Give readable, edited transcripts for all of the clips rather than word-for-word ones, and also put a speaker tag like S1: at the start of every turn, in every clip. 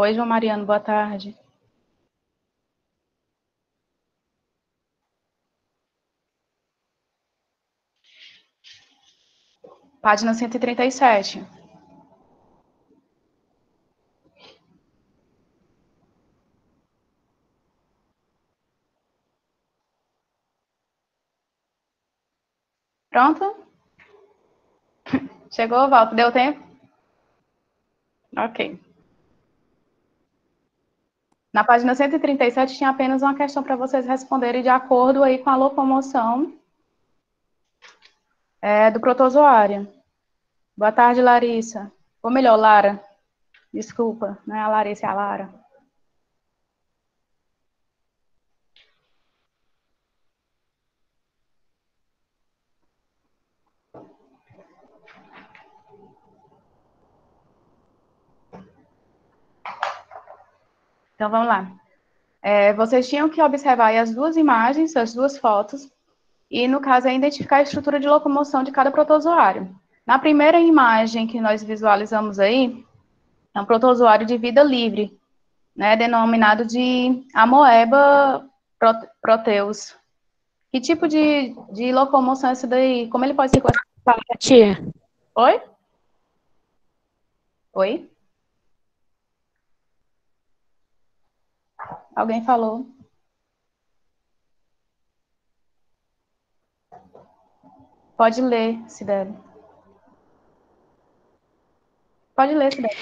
S1: Oi, João Mariano, boa tarde. Página 137. Pronto? Chegou, Walter? Deu tempo? Ok. Na página 137 tinha apenas uma questão para vocês responderem de acordo aí com a locomoção do protozoário. Boa tarde, Larissa. Ou melhor, Lara. Desculpa, não é a Larissa, é a Lara. Então, vamos lá. Vocês tinham que observar aí as duas imagens, as duas fotos, e, no caso, identificar a estrutura de locomoção de cada protozoário. Na primeira imagem que nós visualizamos aí, é um protozoário de vida livre, né, denominado de Amoeba proteus. Que tipo de locomoção é essa daí? Como ele pode ser classificado?
S2: Tia,
S1: Oi? Oi? Alguém falou? Pode ler, Sibeli. Pode ler, Sibeli.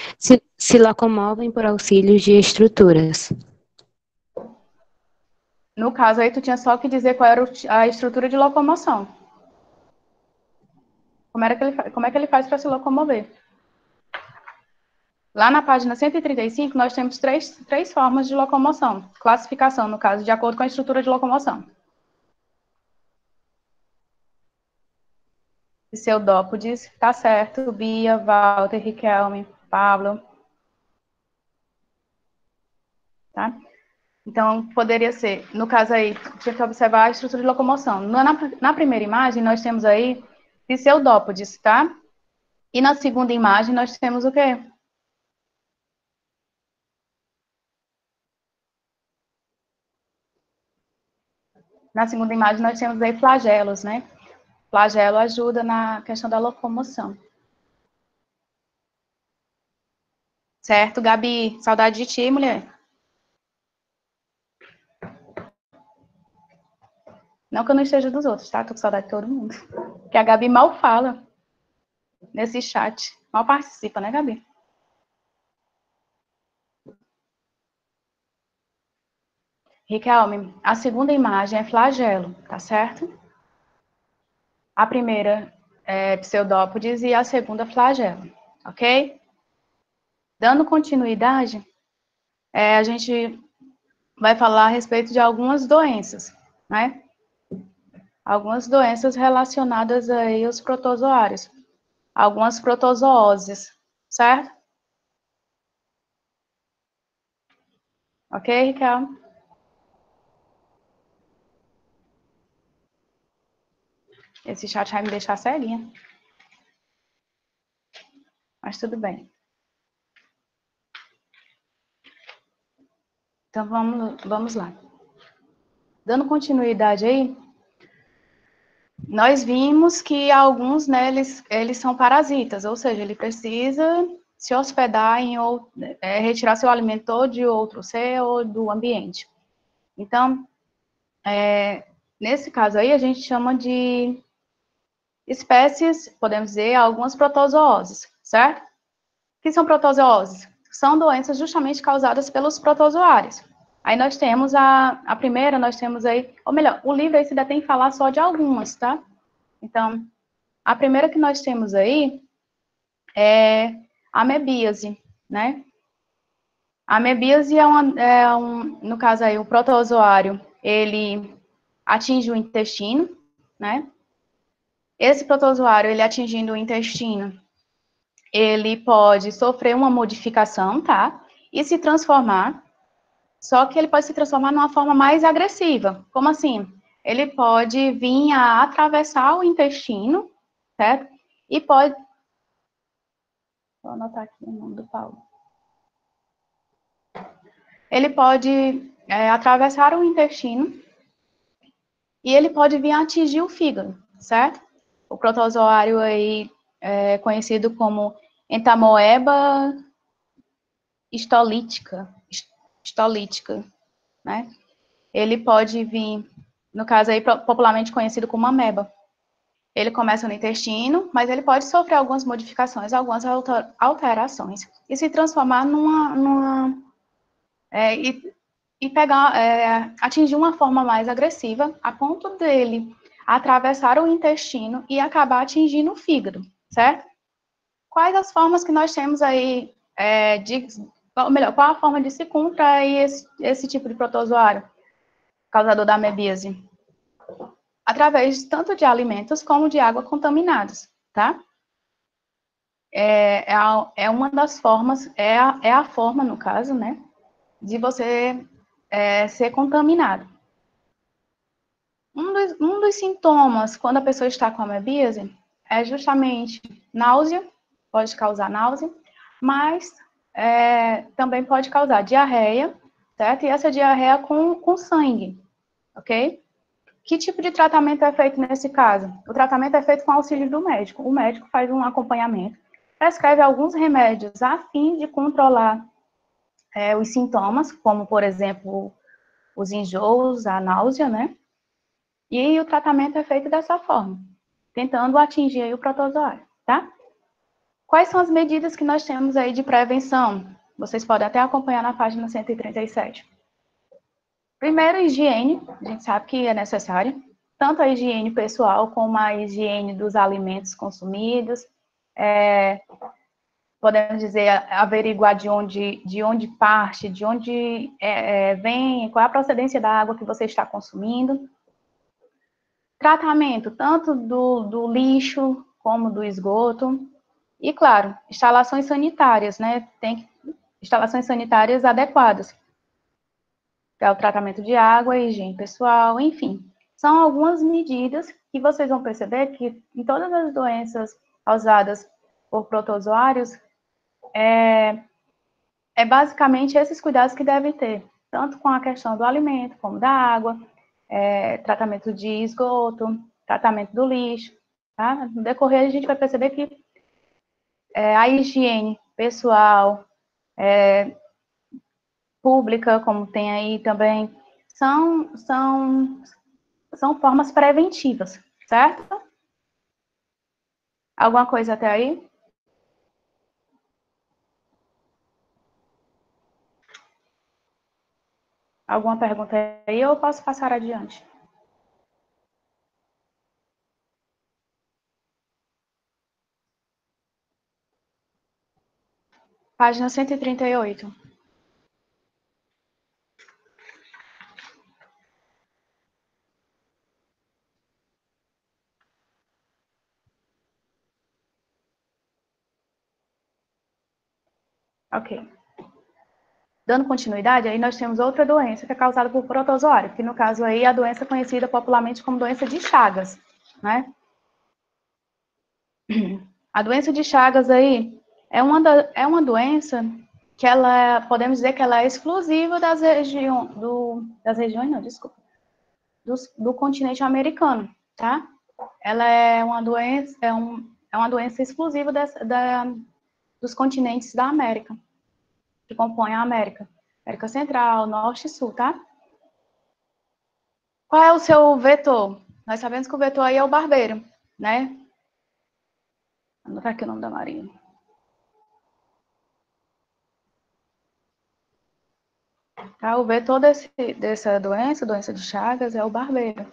S2: se locomovem por auxílio de estruturas.
S1: No caso aí, tu tinha só que dizer qual era a estrutura de locomoção. Como é que ele faz para se locomover? Lá na página 135, nós temos três formas de locomoção. Classificação, no caso, de acordo com a estrutura de locomoção. Pseudópodes, tá certo. Bia, Walter, Riquelme, Pablo. Tá? Então, poderia ser, no caso aí, tinha que observar a estrutura de locomoção. Na primeira imagem, nós temos aí pseudópodes, tá? E na segunda imagem, nós temos o quê? Na segunda imagem, nós temos aí flagelos, né? Flagelo ajuda na questão da locomoção. Certo, Gabi? Saudade de ti, mulher. Não que eu não esteja dos outros, tá? Tô com saudade de todo mundo. Porque a Gabi mal fala nesse chat. Mal participa, né, Gabi? Riquelme, a segunda imagem é flagelo, tá certo? A primeira é pseudópodes e a segunda flagelo, ok? Dando continuidade, a gente vai falar a respeito de algumas doenças, né? Algumas doenças relacionadas aí aos protozoários. Algumas protozooses, certo? Ok, Ricardo? Esse chat vai me deixar ceguinha. Mas tudo bem. Então, vamos lá. Dando continuidade aí, nós vimos que alguns, né, eles são parasitas, ou seja, ele precisa se hospedar em ou retirar seu alimento de outro ser ou do ambiente. Então, nesse caso aí, a gente chama de espécies, podemos dizer, algumas protozooses, certo? O que são protozooses? São doenças justamente causadas pelos protozoários. Aí nós temos a primeira, nós temos aí, ou melhor, o livro aí se detém em falar só de algumas, tá? Então, a primeira que nós temos aí é a amebíase, né? A amebíase no caso aí, o protozoário, ele atinge o intestino, né? Esse protozoário, ele atingindo o intestino, ele pode sofrer uma modificação, tá? E se transformar, só que ele pode se transformar numa forma mais agressiva. Como assim? Ele pode vir a atravessar o intestino, certo? E pode... Vou anotar aqui o nome do Paulo. ele pode atravessar o intestino e ele pode vir a atingir o fígado, certo? O protozoário aí é conhecido como Entamoeba histolítica, né? Ele pode vir, no caso aí popularmente conhecido como ameba. Ele começa no intestino, mas ele pode sofrer algumas modificações, algumas alterações e se transformar e pegar, atingir uma forma mais agressiva, a ponto dele atravessar o intestino e acabar atingindo o fígado, certo? Quais as formas que nós temos aí, ou melhor, qual a forma de se contrair esse tipo de protozoário, causador da amebíase? Através tanto de alimentos como de água contaminados, tá? É uma das formas, é a forma, no caso, né, de você ser contaminado. Um dos sintomas, quando a pessoa está com amebíase, é justamente náusea, pode causar náusea, mas também pode causar diarreia, certo? E essa diarreia com sangue, ok? Que tipo de tratamento é feito nesse caso? O tratamento é feito com auxílio do médico. O médico faz um acompanhamento, prescreve alguns remédios a fim de controlar os sintomas, como, por exemplo, os enjoos, a náusea, né? E o tratamento é feito dessa forma, tentando atingir aí o protozoário, tá? Quais são as medidas que nós temos aí de prevenção? Vocês podem até acompanhar na página 137. Primeiro, higiene, a gente sabe que é necessária, tanto a higiene pessoal como a higiene dos alimentos consumidos, podemos dizer, averiguar de onde parte, de onde vem, qual é a procedência da água que você está consumindo. Tratamento, tanto do lixo como do esgoto. E, claro, instalações sanitárias, né? Tem instalações sanitárias adequadas. É o tratamento de água, higiene pessoal, enfim. São algumas medidas que vocês vão perceber que em todas as doenças causadas por protozoários, basicamente esses cuidados que devem ter, tanto com a questão do alimento, como da água, tratamento de esgoto, tratamento do lixo, tá? No decorrer, a gente vai perceber que a higiene pessoal, pública, como tem aí também, são formas preventivas, certo? Alguma coisa até aí? Alguma pergunta aí ou eu posso passar adiante? Página 138. Ok. Dando continuidade, aí nós temos outra doença que é causada por protozoário, que no caso aí é a doença conhecida popularmente como doença de Chagas, né? A doença de Chagas aí é uma doença que ela, podemos dizer que ela é exclusiva das regiões, não, desculpa, do continente americano, tá? Ela é uma doença, é uma doença exclusiva dos continentes da América, que compõem a América. América Central, Norte e Sul, tá? Qual é o seu vetor? Nós sabemos que o vetor aí é o barbeiro, né? Vou anotar aqui o nome da Maria. Tá? O vetor dessa doença de Chagas, é o barbeiro.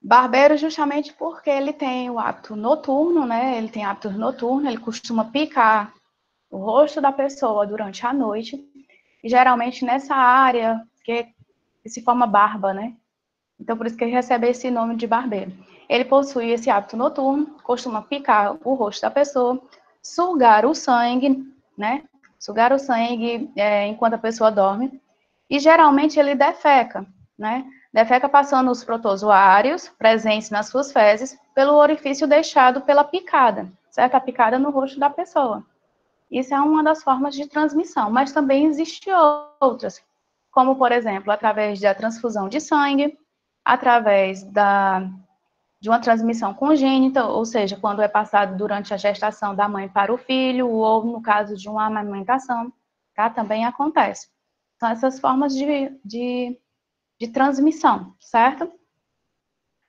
S1: Barbeiro justamente porque ele tem o hábito noturno, né? Ele tem hábitos noturnos, ele costuma picar o rosto da pessoa durante a noite, e geralmente nessa área que se forma barba, né? Então, por isso que ele recebe esse nome de barbeiro. Ele possui esse hábito noturno, costuma picar o rosto da pessoa, sugar o sangue, né? Sugar o sangue enquanto a pessoa dorme. E geralmente ele defeca, né? Defeca passando os protozoários presentes nas suas fezes pelo orifício deixado pela picada, certo? A picada no rosto da pessoa. Isso é uma das formas de transmissão, mas também existem outras, como, por exemplo, através da transfusão de sangue, através de uma transmissão congênita, ou seja, quando é passado durante a gestação da mãe para o filho, ou no caso de uma amamentação, tá? Também acontece. São essas formas de transmissão, certo?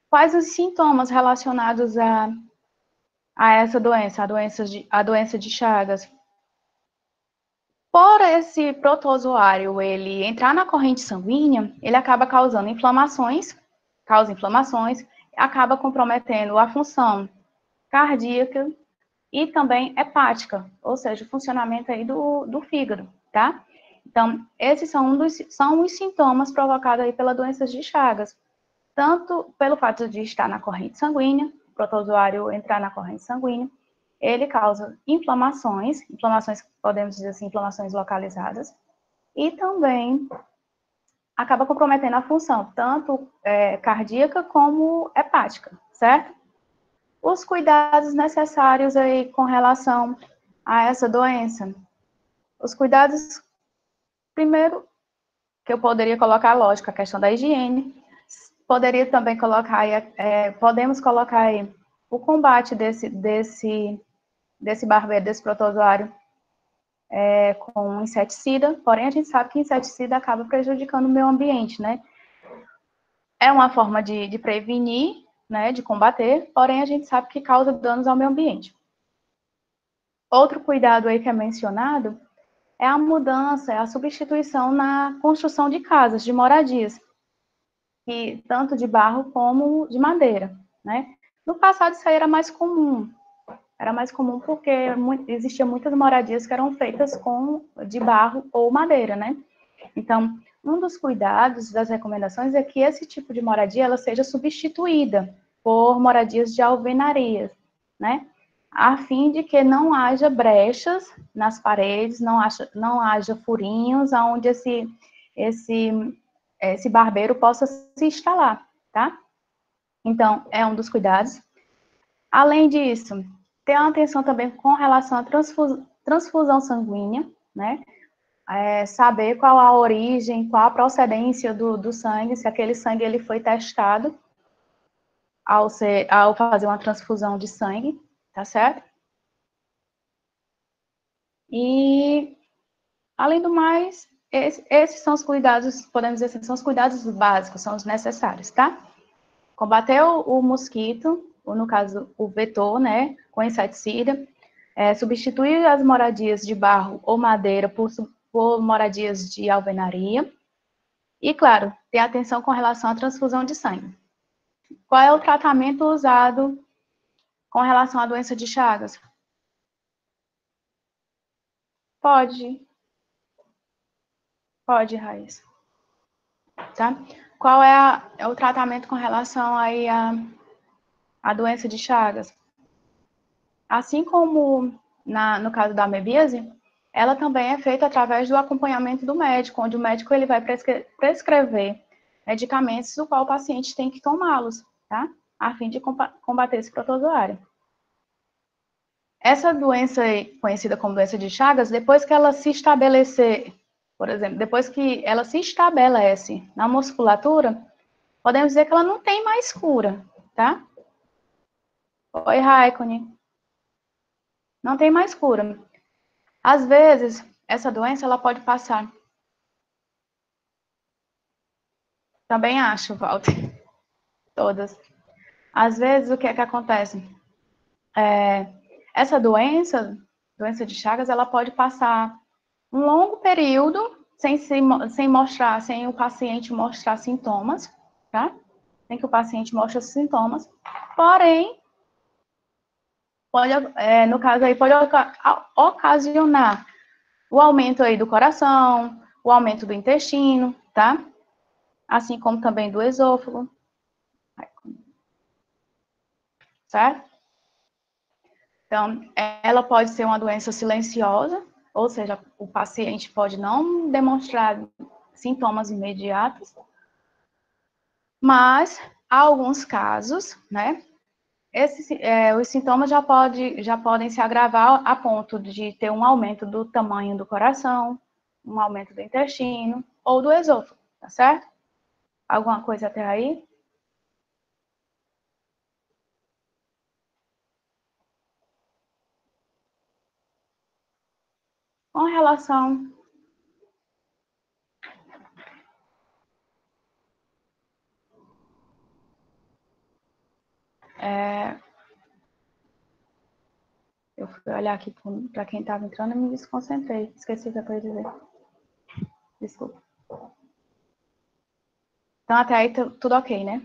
S1: Quais os sintomas relacionados a essa doença, a doença de Chagas? Por esse protozoário ele entrar na corrente sanguínea, ele acaba causando inflamações, acaba comprometendo a função cardíaca e também hepática, ou seja, o funcionamento aí do fígado, tá? Então, esses são os sintomas provocados aí pela doença de Chagas, tanto pelo fato de estar na corrente sanguínea, o protozoário entrar na corrente sanguínea, ele causa inflamações, podemos dizer assim, inflamações localizadas, e também acaba comprometendo a função, tanto cardíaca como hepática, certo? Os cuidados necessários aí com relação a essa doença. Os cuidados, primeiro, que eu poderia colocar, lógico, a questão da higiene, poderia também colocar, podemos colocar aí o combate desse barbeiro, desse protozoário com inseticida, porém a gente sabe que inseticida acaba prejudicando o meio ambiente, né? É uma forma de prevenir, né, de combater, porém a gente sabe que causa danos ao meio ambiente. Outro cuidado aí que é mencionado é a mudança, é a substituição na construção de casas, de moradias, que tanto de barro como de madeira, né? No passado isso aí era mais comum porque existiam muitas moradias que eram feitas de barro ou madeira, né? Então, um dos cuidados das recomendações é que esse tipo de moradia ela seja substituída por moradias de alvenarias, né? A fim de que não haja brechas nas paredes, não haja furinhos aonde esse barbeiro possa se instalar, tá? Então, é um dos cuidados. Além disso, ter uma atenção também com relação à transfusão sanguínea, né? Saber qual a origem, qual a procedência do sangue, se aquele sangue ele foi testado ao fazer uma transfusão de sangue, tá certo? E, além do mais, esses são os cuidados, podemos dizer assim, são os cuidados básicos, são os necessários, tá? Combater o mosquito, ou no caso, o vetor, né, com inseticida, substituir as moradias de barro ou madeira por moradias de alvenaria, e, claro, ter atenção com relação à transfusão de sangue. Qual é o tratamento usado com relação à doença de Chagas? Pode, Raíssa. Tá? Qual é o tratamento com relação aí à doença de Chagas? Assim como no caso da amebíase, ela também é feita através do acompanhamento do médico, onde o médico ele vai prescrever medicamentos do qual o paciente tem que tomá-los, tá? A fim de combater esse protozoário. Essa doença conhecida como doença de Chagas, depois que ela se estabelecer, por exemplo, depois que ela se estabelece na musculatura, podemos dizer que ela não tem mais cura, tá? Oi, Raikkonen. Não tem mais cura. Às vezes, essa doença ela pode passar. Também acho, Walter. Todas. Às vezes, o que é que acontece? Essa doença de Chagas, ela pode passar um longo período sem o paciente mostrar sintomas, tá? Sem que o paciente mostre sintomas. Porém, no caso aí, pode ocasionar o aumento aí do coração, o aumento do intestino, tá? Assim como também do esôfago. Certo? Então, ela pode ser uma doença silenciosa, ou seja, o paciente pode não demonstrar sintomas imediatos, mas há alguns casos, né, Os sintomas já podem se agravar a ponto de ter um aumento do tamanho do coração, um aumento do intestino ou do esôfago, tá certo? Alguma coisa até aí? Com relação eu fui olhar aqui para quem estava entrando e me desconcentrei. Esqueci o que eu ia dizer. Desculpa. Então, até aí tudo ok, né?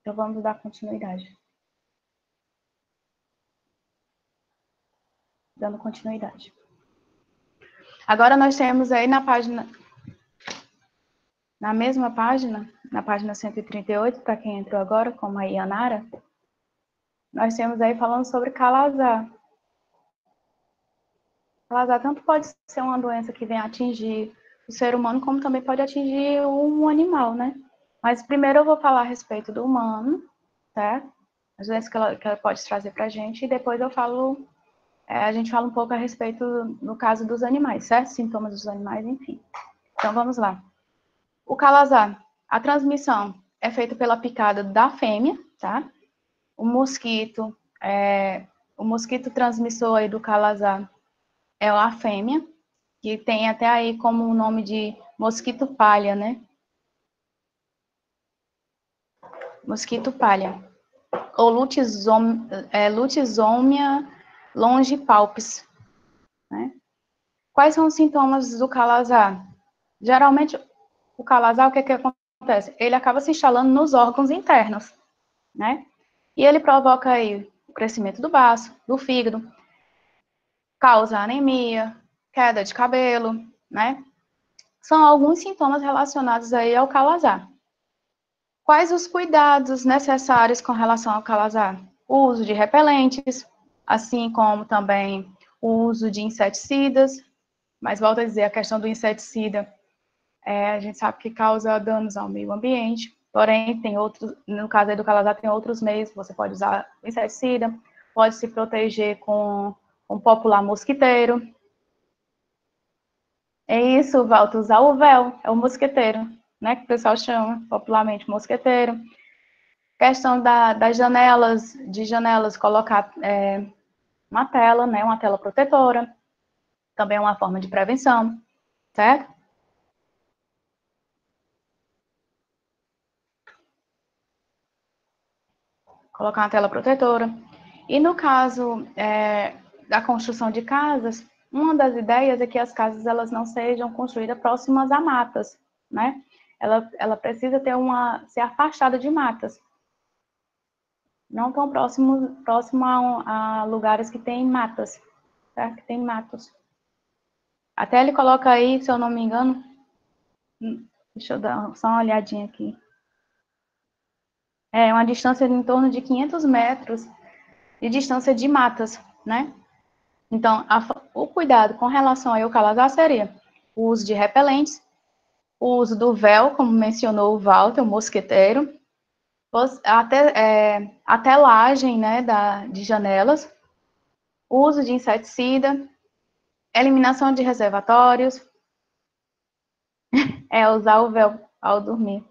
S1: Então, vamos dar continuidade. Dando continuidade. Agora, nós temos aí na mesma página, na página 138, para quem entrou agora, como a Yanara, nós temos aí falando sobre calazar. Calazar tanto pode ser uma doença que vem atingir o ser humano, como também pode atingir um animal, né? Mas primeiro eu vou falar a respeito do humano, tá? As doenças que ela pode trazer pra gente, e depois eu falo, a gente fala um pouco a respeito, no caso dos animais, certo? Sintomas dos animais, enfim. Então vamos lá. O calazar, a transmissão é feita pela picada da fêmea, tá? O mosquito transmissor aí do calazar é a fêmea, que tem até aí como o nome de mosquito palha, né? Mosquito palha. Ou Lutisomia longipalpis, né? Quais são os sintomas do calazar? Geralmente, o calazar, o que acontece? Ele acaba se instalando nos órgãos internos, né? E ele provoca aí o crescimento do baço, do fígado, causa anemia, queda de cabelo, né? São alguns sintomas relacionados aí ao calazar. Quais os cuidados necessários com relação ao calazar? O uso de repelentes, assim como também o uso de inseticidas, mas volto a dizer, a questão do inseticida, a gente sabe que causa danos ao meio ambiente, porém, tem outros, no caso aí do calazar, tem outros meios, você pode usar inseticida, pode se proteger com um popular mosquiteiro. É isso, Walter, usar o véu, é o mosqueteiro, né, que o pessoal chama popularmente mosqueteiro. Questão das janelas, colocar uma tela, né, uma tela protetora, também é uma forma de prevenção, certo? Colocar uma tela protetora. E no caso da construção de casas, uma das ideias é que as casas elas não sejam construídas próximas a matas, né? Ela precisa ser afastada de matas, não tão próximo a lugares que tem matas, certo? Que tem matos. Até ele coloca aí, se eu não me engano, deixa eu dar só uma olhadinha aqui. É uma distância de em torno de 500 metros de distância de matas, né? Então, o cuidado com relação ao calazar seria o uso de repelentes, o uso do véu, como mencionou o Walter, o mosqueteiro, a telagem, né, de janelas, o uso de inseticida, eliminação de reservatórios, usar o véu ao dormir.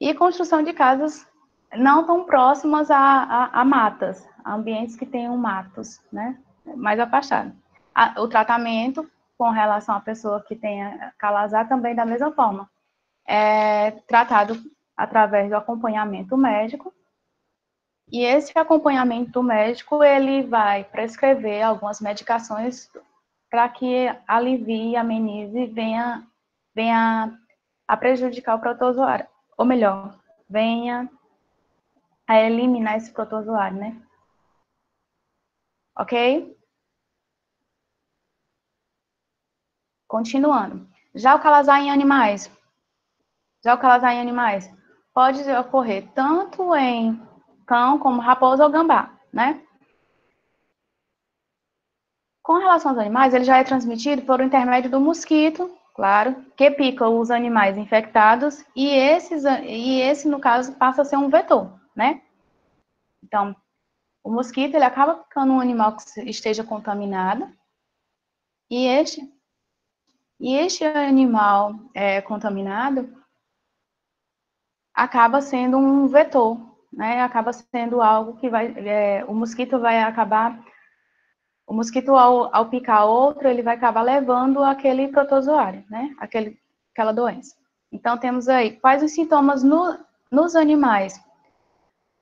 S1: E construção de casas não tão próximas a matas, a ambientes que tenham matos, né? Mais afastado. O tratamento com relação à pessoa que tenha calazar também da mesma forma. É tratado através do acompanhamento médico. E esse acompanhamento médico, ele vai prescrever algumas medicações para que alivie, amenize, venha a prejudicar o protozoário. Ou melhor, venha a eliminar esse protozoário, né? Ok? Continuando. Já o calazar em animais. Já o calazar em animais pode ocorrer tanto em cão como raposa ou gambá, né? Com relação aos animais, ele já é transmitido por intermédio do mosquito, claro, que pica os animais infectados, e esse, no caso, passa a ser um vetor, né? Então, o mosquito, ele acaba picando um animal que esteja contaminado, e este animal contaminado acaba sendo um vetor, né? Acaba sendo algo que o mosquito vai acabar, o mosquito ao picar outro, ele vai acabar levando aquele protozoário, né? Aquela doença. Então, temos aí, quais os sintomas nos animais?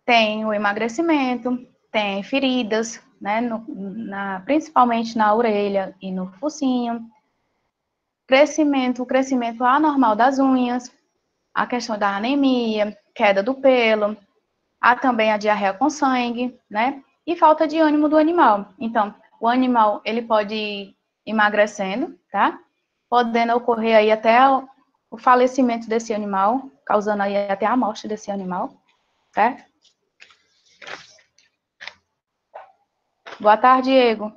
S1: Tem o emagrecimento, tem feridas, né? Principalmente na orelha e no focinho, o crescimento anormal das unhas, a questão da anemia, queda do pelo, há também a diarreia com sangue, né? E falta de ânimo do animal. Então, o animal, ele pode ir emagrecendo, tá? Podendo ocorrer aí até o falecimento desse animal, causando aí até a morte desse animal, certo? Boa tarde, Diego.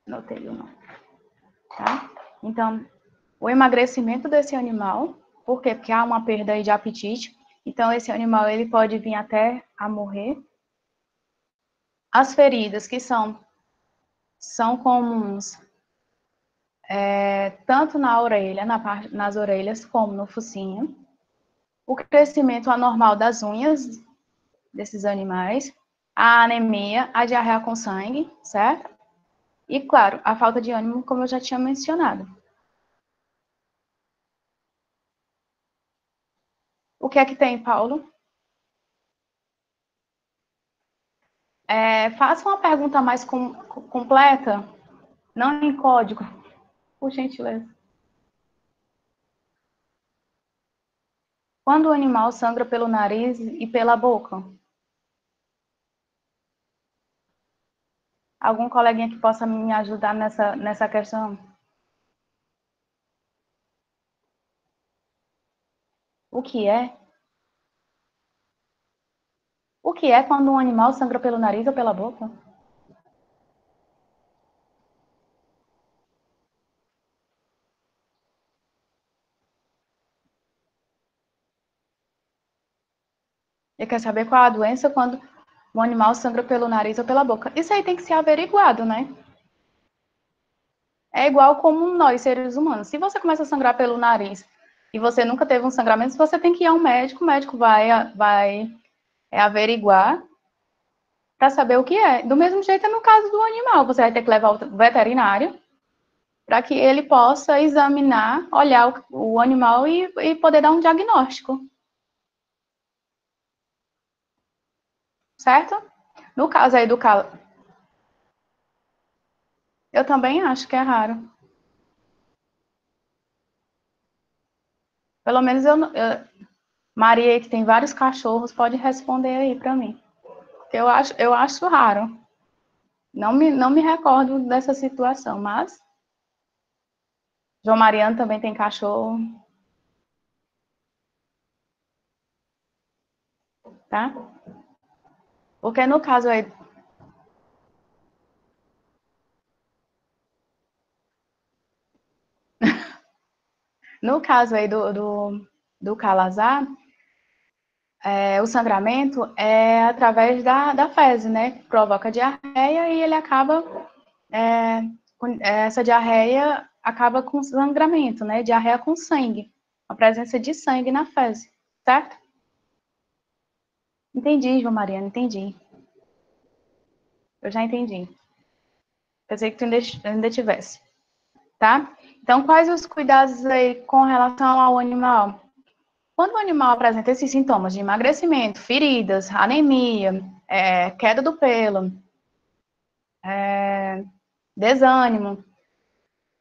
S1: Notei o nome, tá? Então, o emagrecimento desse animal, por quê? Porque há uma perda aí de apetite, então esse animal ele pode vir até a morrer. As feridas que são comuns tanto na orelha, nas orelhas, como no focinho. O crescimento anormal das unhas desses animais, a anemia, a diarreia com sangue, certo? E, claro, a falta de ânimo, como eu já tinha mencionado. O que é que tem, Paulo? Faça uma pergunta mais completa, não em código, por gentileza. Quando o animal sangra pelo nariz e pela boca? Algum coleguinha que possa me ajudar nessa questão? O que é? O que é quando um animal sangra pelo nariz ou pela boca? Ele quer saber qual a doença quando um animal sangra pelo nariz ou pela boca. Isso aí tem que ser averiguado, né? É igual como nós, seres humanos. Se você começa a sangrar pelo nariz e você nunca teve um sangramento, você tem que ir a um médico, o médico vai averiguar para saber o que é. Do mesmo jeito é no caso do animal, você vai ter que levar o veterinário para que ele possa examinar, olhar o animal e poder dar um diagnóstico. Certo? No caso aí eu também acho que é raro. Pelo menos Maria, que tem vários cachorros, pode responder aí para mim. Eu acho raro. Não me recordo dessa situação, mas João Mariano também tem cachorro, tá? Porque no caso aí do calazar, o sangramento é através da fezes, né? Que provoca diarreia e ele acaba, essa diarreia acaba com sangramento, né? Diarreia com sangue, a presença de sangue na fezes, certo? Entendi, João Mariano, entendi. Eu já entendi. Pensei que tu ainda tivesse, tá? Então, quais os cuidados aí com relação ao animal? Quando o animal apresenta esses sintomas de emagrecimento, feridas, anemia, queda do pelo, desânimo,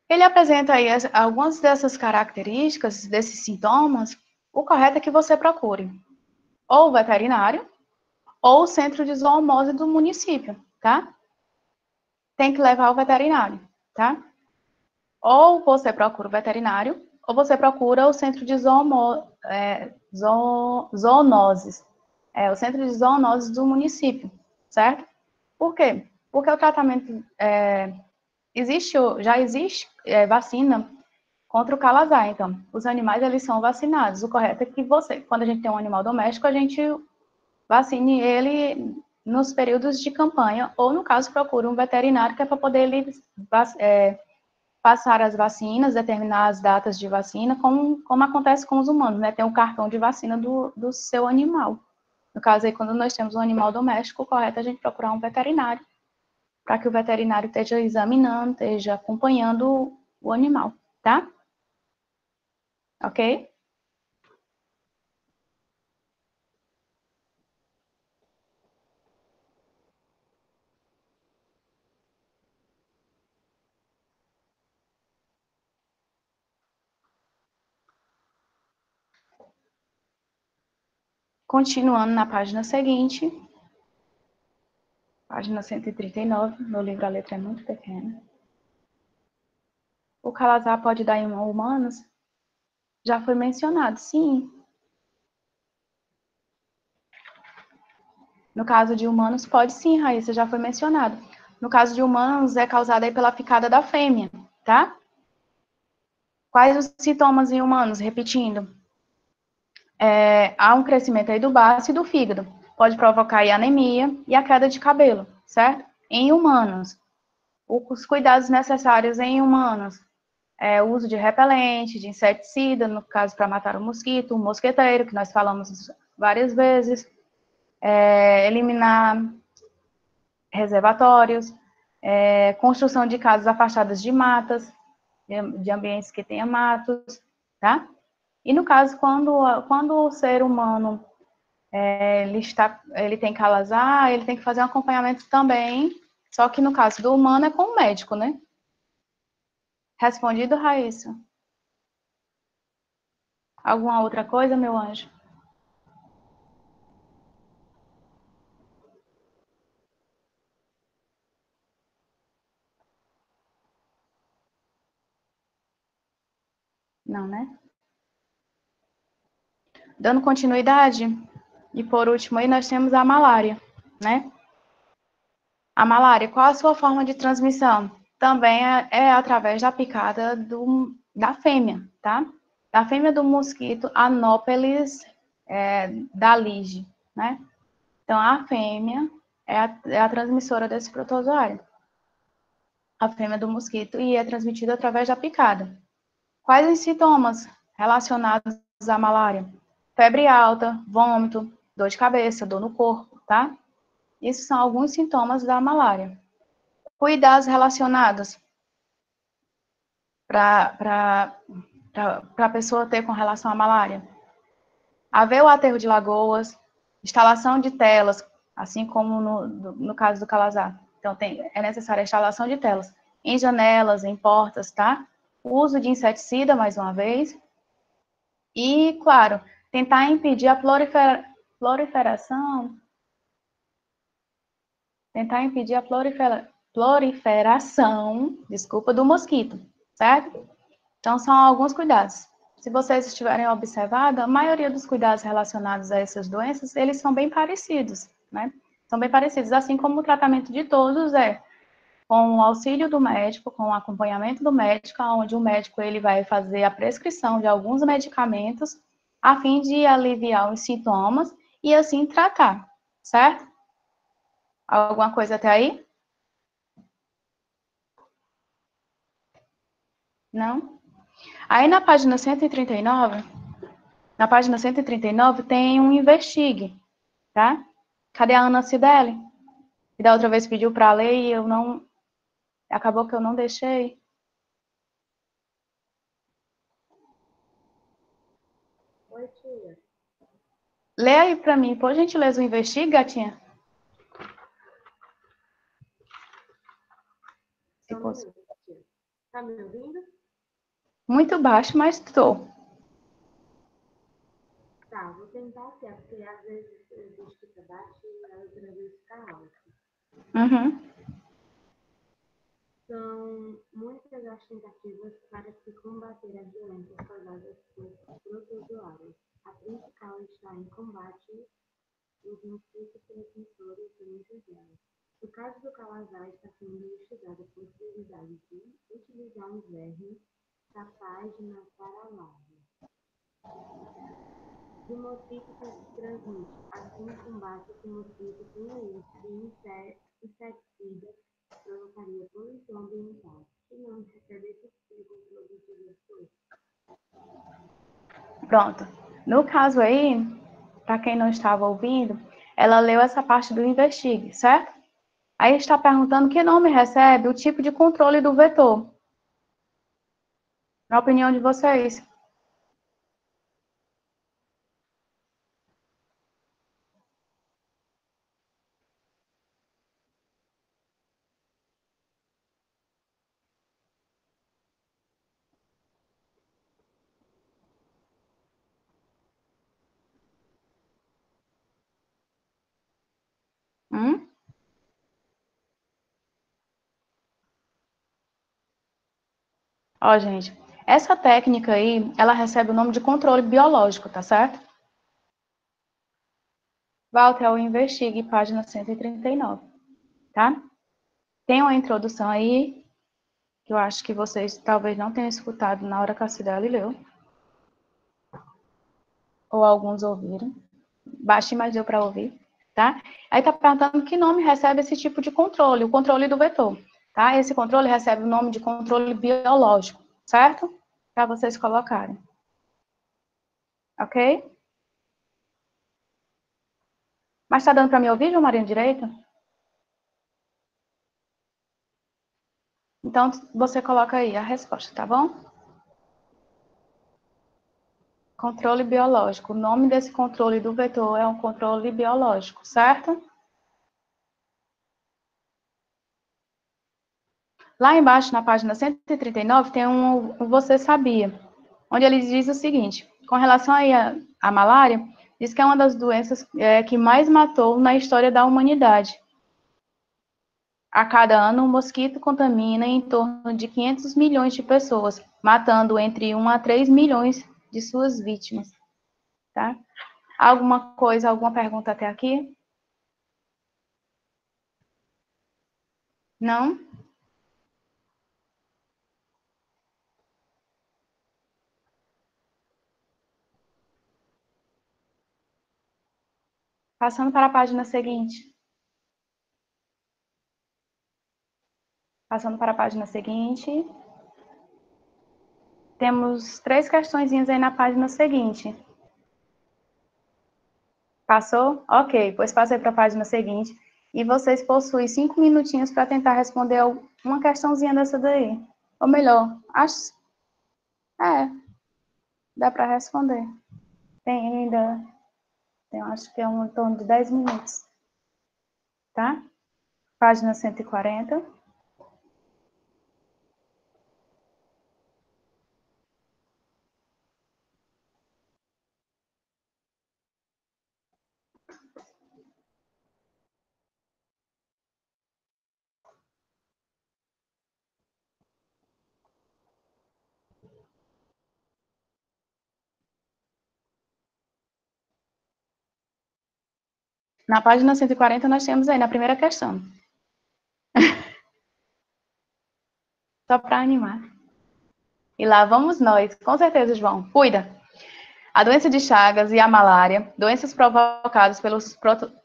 S1: ele apresenta aí algumas dessas características, desses sintomas, o correto é que você procure ou o veterinário ou o centro de zoonose do município, tá? tem que levar ao veterinário, tá? Ou você procura o veterinário, ou você procura o centro de zoonoses. O centro de zoonoses do município, certo? Por quê? Porque o tratamento já existe vacina contra o calazar. Então, os animais eles são vacinados. O correto é que você, quando a gente tem um animal doméstico, a gente vacine ele nos períodos de campanha, ou no caso, procure um veterinário que é para poder ele passar as vacinas, determinar as datas de vacina, como acontece com os humanos, né? Tem um cartão de vacina do seu animal. No caso aí, quando nós temos um animal doméstico, o correto é a gente procurar um veterinário, para que o veterinário esteja examinando, esteja acompanhando o animal, tá? Ok? Continuando na página seguinte, página 139, no livro a letra é muito pequena. O calazar pode dar em humanos? Já foi mencionado, sim. No caso de humanos, pode sim, Raíssa, já foi mencionado. No caso de humanos, é causada aí pela picada da fêmea, tá? Quais os sintomas em humanos? Repetindo. Há um crescimento aí do baço e do fígado. Pode provocar aí anemia e a queda de cabelo, certo? Em humanos. Os cuidados necessários em humanos. O uso de repelente, de inseticida, no caso para matar o mosquito, o mosqueteiro, que nós falamos várias vezes. Eliminar reservatórios, construção de casas afastadas de matas, de ambientes que tenha matos, tá? E no caso, quando o ser humano ele tem calazar, ele tem que fazer um acompanhamento também, só que no caso do humano é com o médico, né? Respondido, Raíssa? Alguma outra coisa, meu anjo? Não, né? Dando continuidade, e por último aí nós temos a malária, né? A malária, qual a sua forma de transmissão? Também é através da picada da fêmea, tá? Da fêmea do mosquito Anopheles daligie, né? Então, a fêmea é a transmissora desse protozoário. A fêmea do mosquito e é transmitida através da picada. Quais os sintomas relacionados à malária? Febre alta, vômito, dor de cabeça, dor no corpo, tá? Esses são alguns sintomas da malária. Cuidados relacionados para a pessoa ter com relação à malária. Haver o aterro de lagoas, instalação de telas, assim como no caso do calazar. Então, é necessária a instalação de telas em janelas, em portas, tá? O uso de inseticida, mais uma vez. E, claro, tentar impedir a proliferação, desculpa, do mosquito, certo? Então, são alguns cuidados. Se vocês estiverem observando, a maioria dos cuidados relacionados a essas doenças, eles são bem parecidos, né? São bem parecidos, assim como o tratamento de todos com o auxílio do médico, com o acompanhamento do médico, onde o médico ele vai fazer a prescrição de alguns medicamentos a fim de aliviar os sintomas e assim tratar, certo? Alguma coisa até aí? Não? Aí na página 139 tem um investigue, tá? Cadê a Ana Cidelli? Que da outra vez pediu para ler e eu não. Acabou que eu não deixei.
S2: Oi, tia.
S1: Lê aí para mim, por gentileza, o investigue, gatinha. Se fosse.
S2: Tá me ouvindo?
S1: Muito baixo, mas estou.
S2: Tá, vou tentar aqui, porque às vezes a gente fica baixo e a outra vez fica alto.
S1: Uhum.
S3: São muitas as tentativas para se combater as doenças causadas por protozoários. A principal está em combate os mosquitos transmissores de muitas delas. O caso do calazar está sendo investigado a possibilidade de utilizar um verme capaz de matar a larva do mosquito que transmite. Assim, o combate com mosquito sem o uso de inseticidas provocaria poluição ambiental. Que não recebe esse tipo de objetivo.
S1: Pronto. No caso aí, para quem não estava ouvindo, ela leu essa parte do investigue, certo? Aí está perguntando que nome recebe o tipo de controle do vetor. Na opinião de vocês. Ó, gente, essa técnica aí, ela recebe o nome de controle biológico, tá certo? Walter, eu investigue, página 139, tá? Tem uma introdução aí, que eu acho que vocês talvez não tenham escutado na hora que a Cideli leu. Ou alguns ouviram. Baixinho, mas deu para ouvir, tá? Aí tá perguntando que nome recebe esse tipo de controle, o controle do vetor, tá? Esse controle recebe o nome de controle biológico, certo? Para vocês colocarem. Ok? Mas tá dando para me ouvir, João Marinho, direito? Então, você coloca aí a resposta, tá bom? Controle biológico. O nome desse controle do vetor é um controle biológico, certo? Lá embaixo, na página 139, tem um Você Sabia, onde ele diz o seguinte, com relação aí à malária, diz que é uma das doenças que mais matou na história da humanidade. A cada ano, o mosquito contamina em torno de 500 milhões de pessoas, matando entre 1 a 3 milhões de suas vítimas, tá? Alguma coisa, alguma pergunta até aqui? Não? Passando para a página seguinte. Passando para a página seguinte. Temos 3 questõezinhas aí na página seguinte. Passou? Ok, pois passei para a página seguinte. E vocês possuem 5 minutinhos para tentar responder uma questãozinha dessa daí. Ou melhor, acho... dá para responder. Tem ainda... acho que é em torno de 10 minutos. Tá? Página 140. Na página 140, nós temos aí na primeira questão. Só para animar. E lá vamos nós. Com certeza, João. Cuida. A doença de Chagas e a malária, doenças provocadas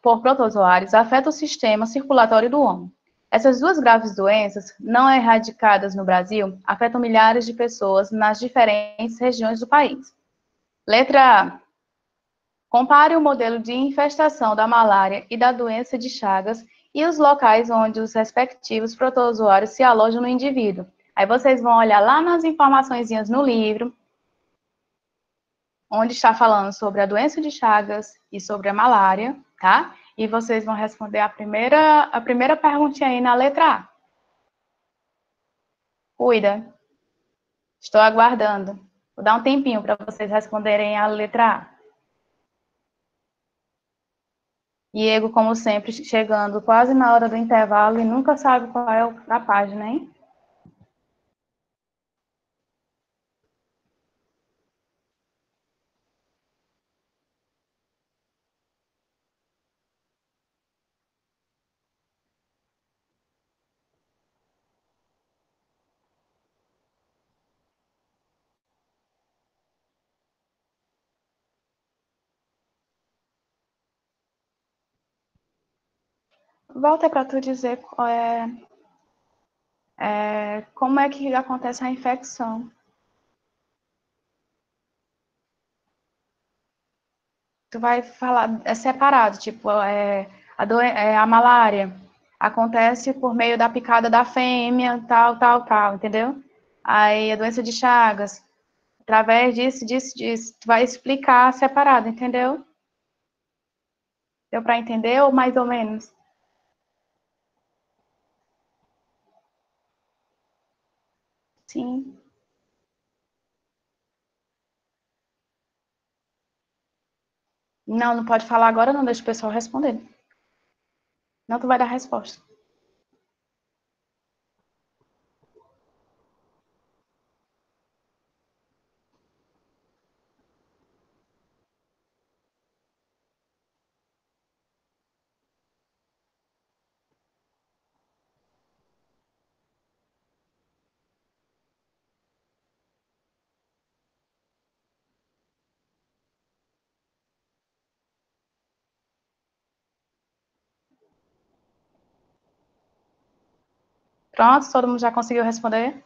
S1: por protozoários, afetam o sistema circulatório do homem. Essas duas graves doenças, não erradicadas no Brasil, afetam milhares de pessoas nas diferentes regiões do país. Letra A. Compare o modelo de infestação da malária e da doença de Chagas e os locais onde os respectivos protozoários se alojam no indivíduo. Aí vocês vão olhar lá nas informaçõezinhas no livro, onde está falando sobre a doença de Chagas e sobre a malária, tá? E vocês vão responder a primeira perguntinha aí na letra A. Cuida. Estou aguardando. Vou dar um tempinho para vocês responderem a letra A. Diego, como sempre, chegando quase na hora do intervalo e nunca sabe qual é a página, hein? Volta para tu dizer como é que acontece a infecção. Tu vai falar, é separado, tipo, a malária acontece por meio da picada da fêmea, tal, tal, tal, entendeu? Aí a doença de Chagas, através disso, tu vai explicar separado, entendeu? Deu para entender ou mais ou menos? Sim. Não, não pode falar agora, não, deixa o pessoal responder. Não, tu vai dar a resposta. Pronto, todo mundo já conseguiu responder?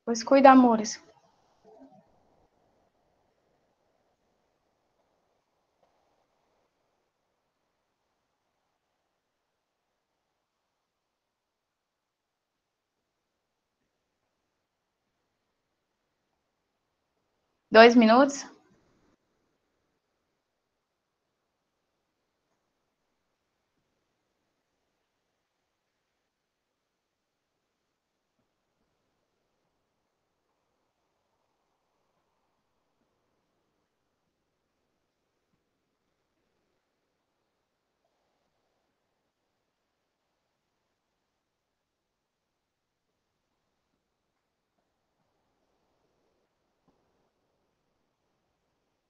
S1: Pois cuida, amores. Dois minutos?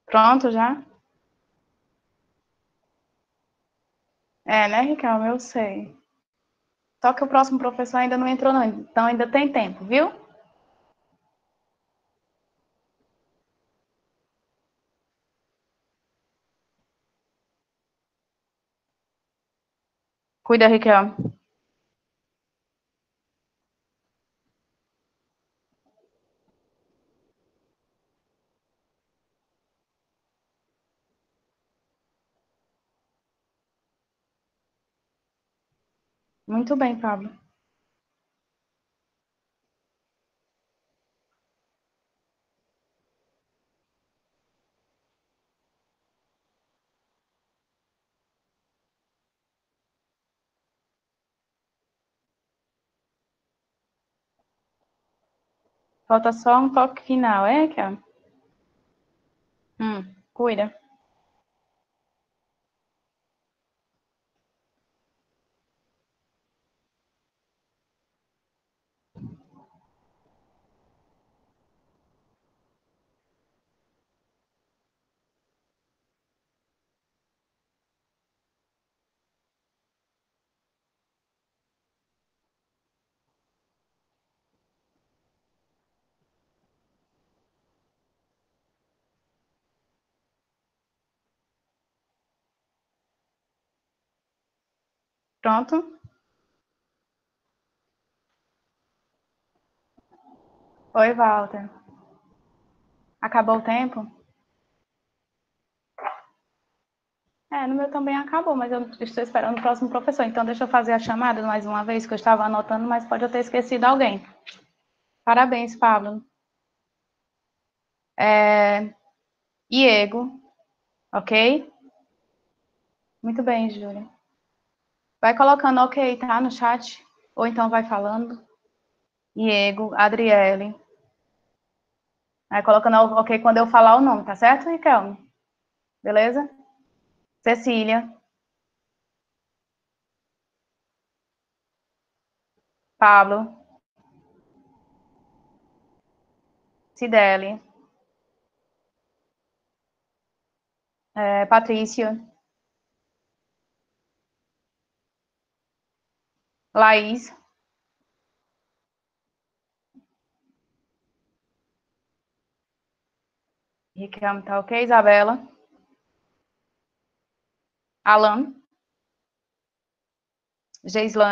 S1: Pronto já? É, né, Ricardo? Eu sei. Só que o próximo professor ainda não entrou, não. Então ainda tem tempo, viu? Cuida, Ricardo. Muito bem, Pablo. Falta só um toque final, é, Ricardo? Cuida. Pronto? Oi, Walter. Acabou o tempo? É, no meu também acabou, mas eu estou esperando o próximo professor. Então, deixa eu fazer a chamada mais uma vez, que eu estava anotando, mas pode eu ter esquecido alguém. Parabéns, Pablo. Iego, ok? Muito bem, Júlia. Vai colocando ok, tá? No chat. Ou então vai falando. Iego, Adriele. Vai colocando ok quando eu falar o nome, tá certo, Riquelme? Beleza? Cecília, Pablo, Cidele, Patrícia, Laís, Riquelme tá ok? Isabela? Alan? Geislane?